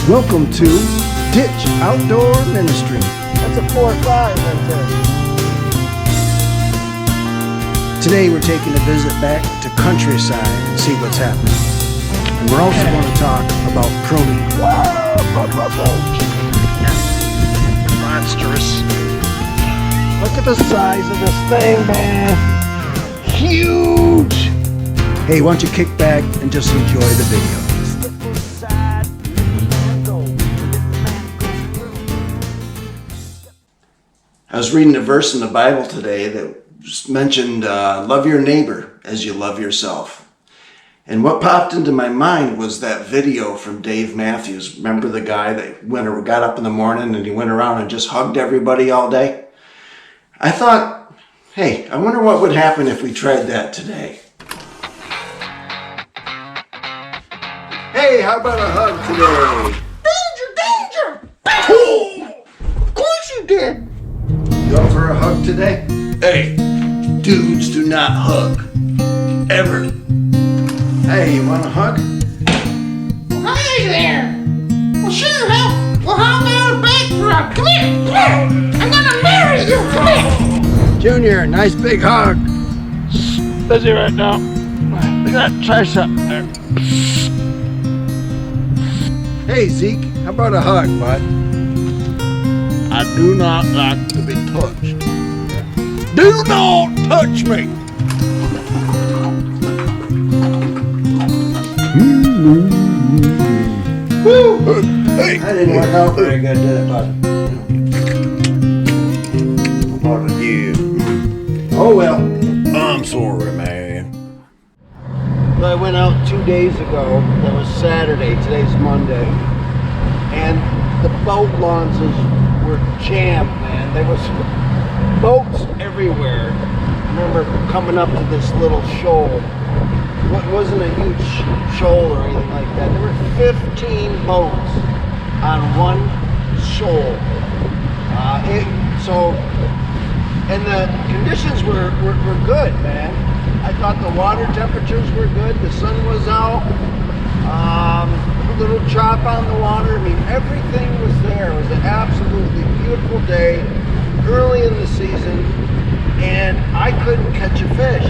Welcome to Ditch Outdoor Ministry. That's a 4-5 right there. Today we're taking a visit back to countryside and see what's happening. And we're also going to talk about pruning. Monstrous. Look at the size of this thing, man. Huge. Hey, why don't you kick back and just enjoy the video. I was reading a verse in the Bible today that mentioned love your neighbor as you love yourself. And what popped into my mind was that video from Dave Matthews. Remember the guy that got up in the morning and he went around and just hugged everybody all day? I thought, hey, I wonder what would happen if we tried that today. Hey, how about a hug today? Danger! Oh, of course you did. You up for a hug today? Hey, dudes do not hug. Ever. Hey, you want a hug? Well, hey there. Well, sure, well, how about a back rub? Come here. I'm gonna marry you. Come here. Junior, nice big hug. Busy right now. I gotta try something there. Hey, Zeke, how about a hug, bud? I do not like to be touched. Do not touch me! Woo! Hey! That didn't work out very good, did it, bud? What about you? Oh, well. I'm sorry, man. I went out 2 days ago. That was Saturday. Today's Monday. And the boat launches were jammed, man. There was boats everywhere. I remember coming up to this little shoal. It wasn't a huge shoal or anything like that. There were 15 boats on one shoal. And the conditions were good, man. I thought the water temperatures were good. The sun was out. A little chop on the water. I mean, everything was there. It was an absolutely beautiful day, early in the season, and I couldn't catch a fish.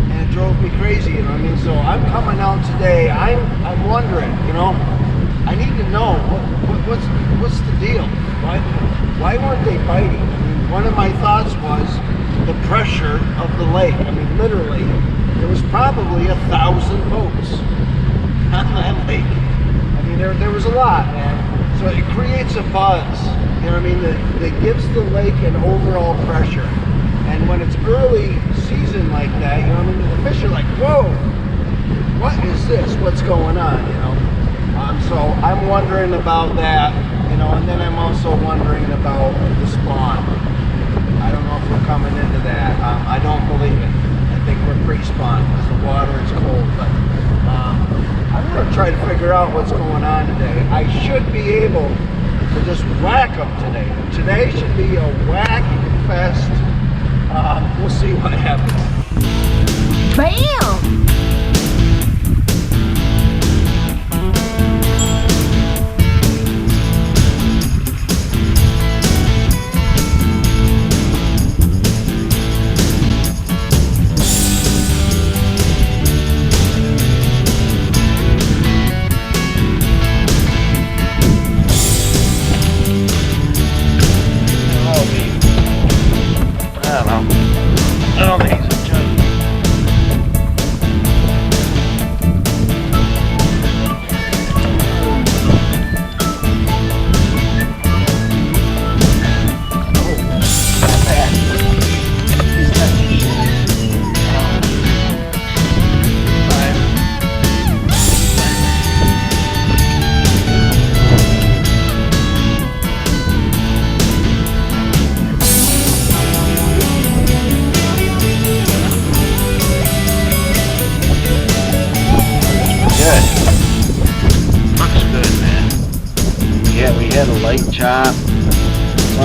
And it drove me crazy, you know what I mean? So I'm coming out today. I'm wondering, you know, I need to know what's the deal? Why weren't they biting? I mean, one of my thoughts was the pressure of the lake. I mean, literally, there was probably 1,000 boats on that lake. I mean, there was a lot, man. So it creates a buzz, you know what I mean, that gives the lake an overall pressure. And when it's early season like that, you know what I mean, the fish are like, whoa, what is this? What's going on, you know? So I'm wondering about that, you know, and then I'm also wondering about the spawn. I don't know if we're coming into that. I don't believe it. I think we're pre-spawn because the water is cold, but I'm going to try to figure out what's going on today. I should be able to just whack them today. Today should be a whack fest. We'll see what happens. Bam!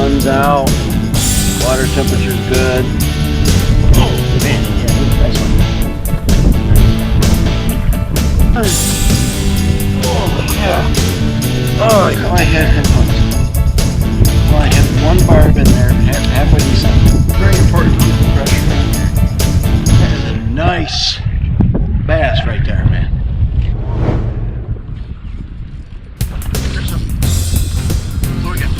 Sun's out. Water temperature's good. Oh, man. Yeah, nice one. Oh, yeah. Oh, I had one barb in there, halfway decent. Very important to keep the pressure on there. That is a nice bass right there, man. There's some. So we got.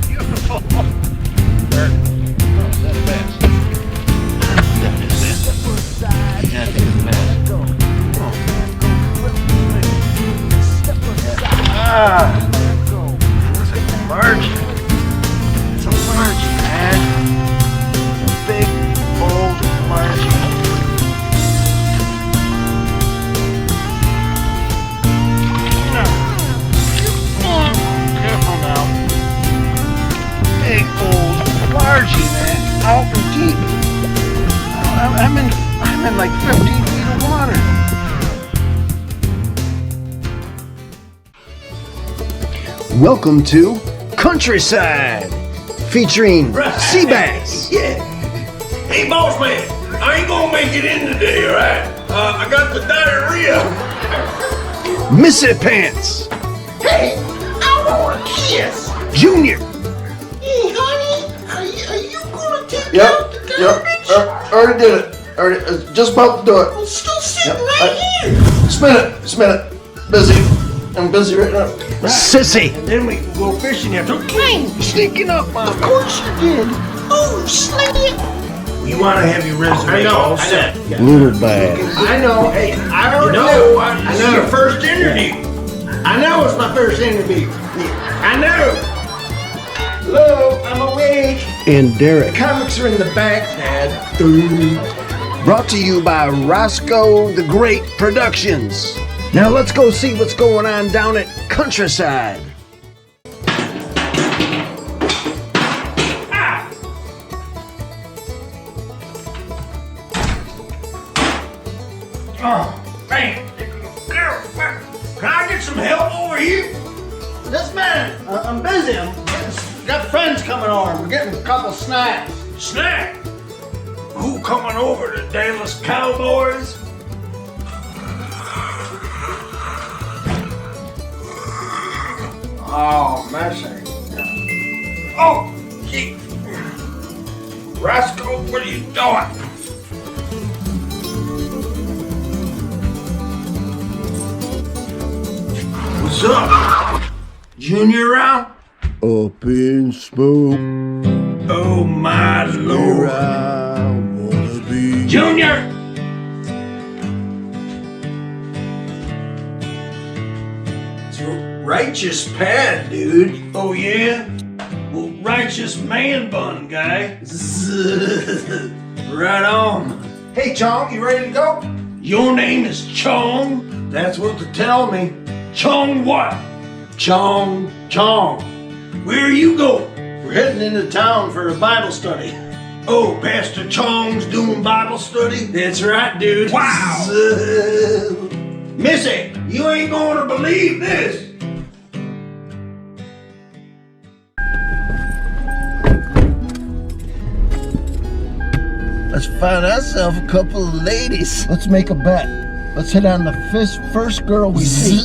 Beautiful. There. Oh, is that a bass? That is it. That is a bass. Ah, that's a large. It's a large, man. A big, old large. Careful now. Big, old, largy, man. Out and deep. I'm in like 15 feet of water. Welcome to Countryside, featuring Seabass. Yeah. Hey, boss man, I ain't gonna make it in today, alright? I got the diarrhea. Missy Pants, Hey, I want a kiss. Junior, Hey, honey, are you gonna take out Yep, the yep. garbage? Already did it. Already, just about to do it. I'm still sitting Yep, right here. Just a minute. Busy. I'm busy right now. Sissy, And then we can go fishing after. Hey, sneaking up on of me. course you did. Oh, snake. You wanna have your resume all set. Lure bag. I know. Hey, I You already know, this is your first interview. I know it's my first interview. I know. Hello, I'm awake. And Derek. Comics are in the back, Dad. Brought to you by Roscoe the Great Productions. Now let's go see what's going on down at Countryside. Oh, man. Girl, can I get some help over here? This man, I'm busy. Got friends coming over. We're getting a couple snacks. Snack. Who coming over? The Dallas Cowboys? Oh, mercy. Oh, gee. Roscoe, what are you doing? What's up? Junior around? Up in smoke, Oh my where lord. I wanna be. Junior! It's a righteous pad, dude. Oh yeah? Well, righteous man bun, guy. Right on. Hey, Chong, you ready to go? Your name is Chong? That's what they tell me. Chong what? Chong. Where are you going? We're heading into town for a Bible study. Oh, Pastor Chong's doing Bible study? That's right, dude. Wow! Missy, you ain't gonna believe this. Let's find ourselves a couple of ladies. Let's make a bet. Let's hit on the first girl we see.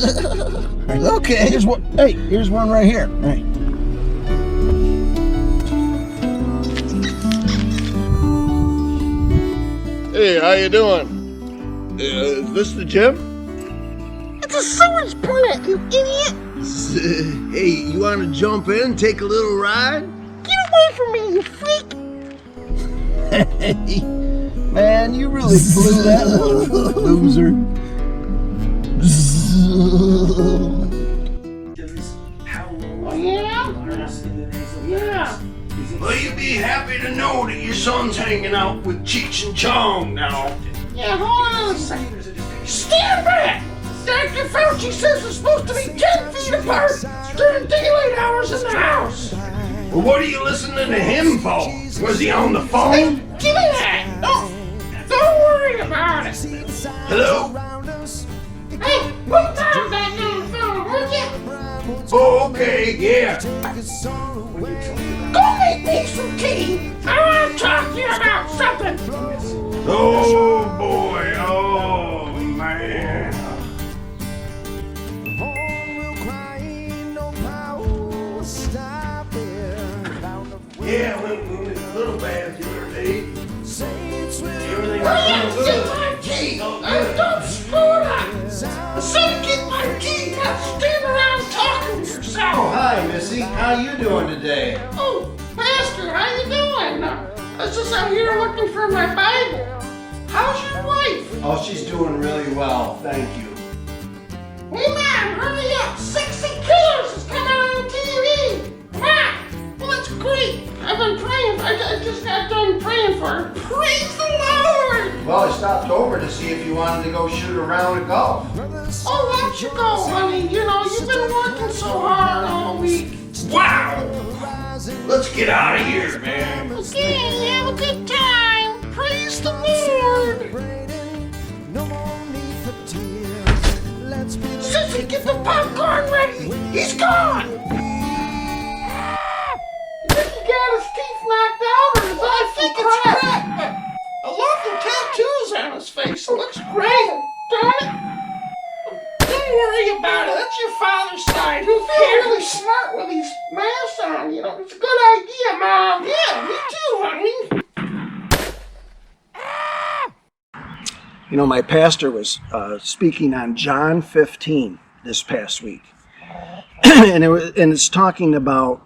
Okay. Here's one. Hey, here's one right here. Hey. Hey, how you doing? Is this the gym? It's a sewage plant, you idiot. Hey, you want to jump in, take a little ride? Get away from me, you freak. Hey, man, you really blew that one, loser. Oh, yeah? Yeah. Well, you be happy to know that your son's hanging out with Cheech and Chong now. Yeah, hold on a second. Stand back! Dr. Fauci says we're supposed to be 10 feet apart during daylight hours in the house. Well, what are you listening to him for? Was he on the phone? Give me that! Don't worry about it. Hello? Hey, put that back on the phone, would you? Oh, okay, yeah. Go make me some tea. I want to talk to you about something. Oh, boy. Oh, man. Yeah, when we was a little bad the other day. Everything I was get going my good. tea. I don't screw it up. I said get my tea, not stand around talking to yourself. Hi, Missy. How you doing today? Oh, Pastor, how you doing? I was just out here looking for my Bible. How's your wife? Oh, she's doing really well. Thank you. Hey, man, hurry up. 60 Killers is coming on TV. Wow. Well, that's great. I've been praying. I just got done praying for her. Praise the Lord. Well, I stopped over to see if you wanted to go shoot a round of golf. Oh, why don't you go, honey? You know, you've been working so hard all week. Wow. Let's get out of here, man. Okay, have a good time. Praise the Lord. Sissy, get the popcorn ready. He's gone. You think he got his teeth knocked out, or is I think it's cracked? But I love the tattoos on his face. It looks great. Darn it. Don't worry about it. That's your father's side. He'll feel really smart with these masks on. You know, it's a good idea, Mom. Yeah, me too, honey. You know, my pastor was speaking on John 15 this past week. And it's talking about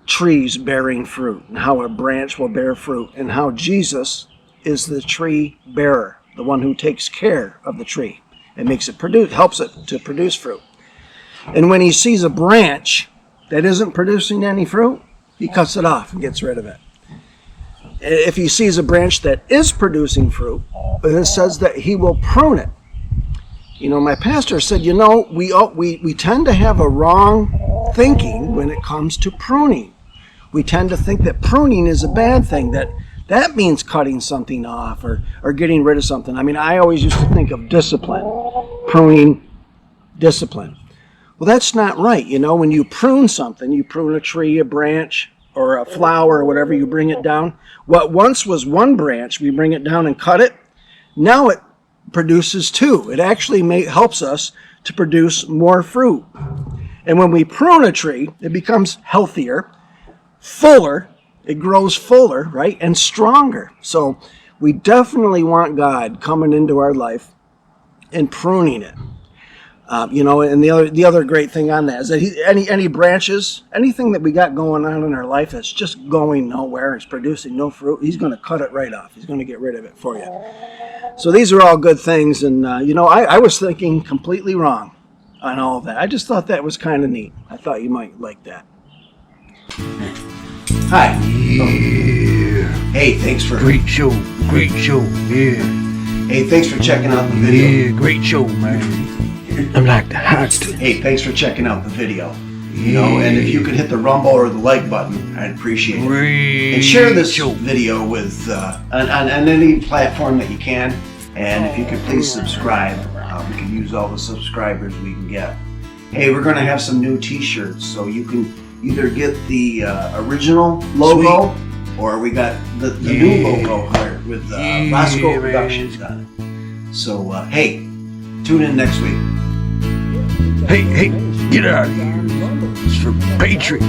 trees bearing fruit and how a branch will bear fruit and how Jesus is the tree bearer, the one who takes care of the tree and makes it produce, helps it to produce fruit. And when he sees a branch that isn't producing any fruit, he cuts it off and gets rid of it. If he sees a branch that is producing fruit, it says that he will prune it. You know, my pastor said, you know, we tend to have a wrong thinking when it comes to pruning. We tend to think that pruning is a bad thing, that means cutting something off or getting rid of something. I mean, I always used to think of discipline, pruning, discipline. Well, that's not right. You know, when you prune something, you prune a tree, a branch, or a flower, or whatever, you bring it down. What once was one branch, we bring it down and cut it. Now it produces two. It actually helps us to produce more fruit. And when we prune a tree, it becomes healthier, fuller, it grows fuller, right, and stronger. So we definitely want God coming into our life and pruning it. You know, and the other great thing on that is that any branches, anything that we got going on in our life that's just going nowhere, it's producing no fruit, he's going to cut it right off. He's going to get rid of it for you. So these are all good things. And, you know, I was thinking completely wrong on all of that. I just thought that was kind of neat. I thought you might like that. Hi. Yeah. Hey, thanks for Great show. Yeah. Hey, thanks for checking out the video. Yeah, great show, man. I'm like the hot. Hey, thanks for checking out the video. You know, and if you could hit the rumble or the like button, I'd appreciate it. Great And share this show. video with on any platform that you can. And if you could please subscribe, we can use all the subscribers we can get. Hey, we're going to have some new t-shirts, so you can either get the original logo, or we got the new logo here with Roscoe man. Productions on it. So, hey, tune in next week. Hey, get out of here. It's for patriots.